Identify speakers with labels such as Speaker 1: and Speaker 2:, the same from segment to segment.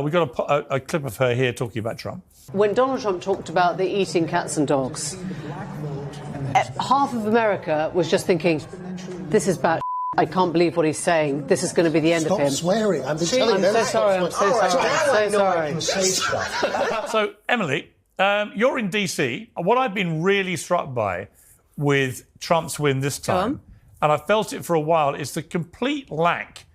Speaker 1: We've got a clip of her here talking about Trump.
Speaker 2: When Donald Trump talked about the eating cats and dogs, half of America was just thinking, this is bad. I can't believe what he's saying. This is going to be the end of him.
Speaker 3: Stop swearing. I'm so
Speaker 2: sorry.
Speaker 1: So, Emily, you're in D.C. What I've been really struck by with Trump's win this time, and I felt it for a while, is the complete lack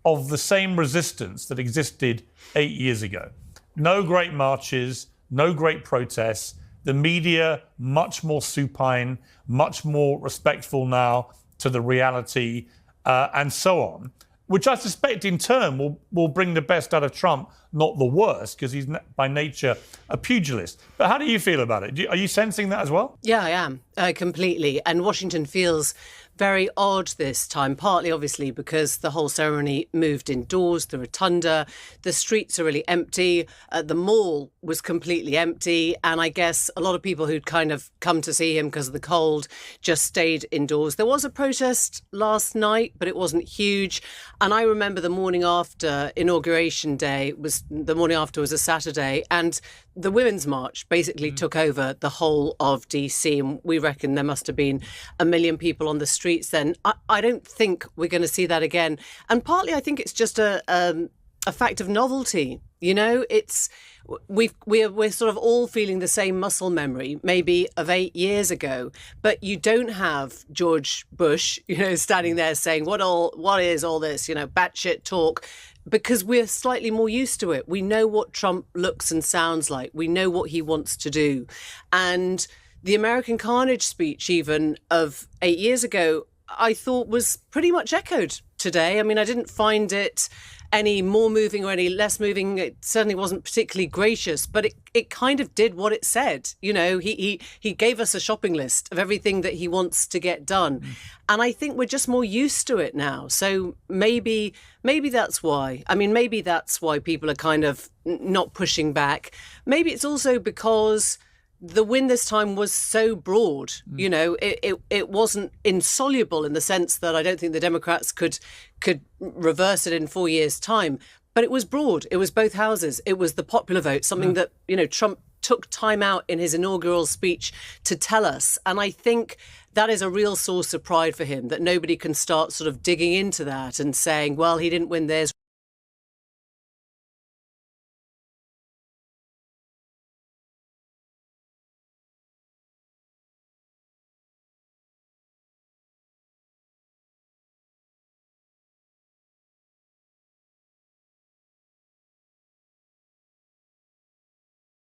Speaker 1: of the same resistance that existed 8 years ago. No great marches, no great protests. The media, much more supine, much more respectful now to the reality, and so on, which I suspect in turn will bring the best out of Trump, not the worst, because he's by nature a pugilist. But how do you feel about it? Are you sensing that as well?
Speaker 2: Yeah, I am, completely. And Washington feels very odd this time, partly obviously because the whole ceremony moved indoors, the rotunda, the streets are really empty, the mall was completely empty, and I guess a lot of people who'd kind of come to see him because of the cold just stayed indoors. There was a protest last night, but it wasn't huge, and I remember the morning after Inauguration Day, the morning after was a Saturday, and the Women's March basically took over the whole of DC, and we reckon there must have been 1 million people on the streets then. I don't think we're going to see that again. And partly I think it's just a fact of novelty. You know, we're sort of all feeling the same muscle memory, maybe of 8 years ago, but you don't have George Bush, standing there saying, what is all this, batshit talk, because we're slightly more used to it. We know what Trump looks and sounds like. We know what he wants to do. And the American Carnage speech even of 8 years ago, I thought was pretty much echoed today. I mean, I didn't find it any more moving or any less moving. It certainly wasn't particularly gracious, but it kind of did what it said. He gave us a shopping list of everything that he wants to get done. And I think we're just more used to it now. So maybe that's why. I mean, maybe that's why people are kind of not pushing back. Maybe it's also because the win this time was so broad. It wasn't insoluble in the sense that I don't think the Democrats could reverse it in 4 years' time. But it was broad. It was both houses. It was the popular vote, something that, Trump took time out in his inaugural speech to tell us. And I think that is a real source of pride for him, that nobody can start sort of digging into that and saying, well, he didn't win this.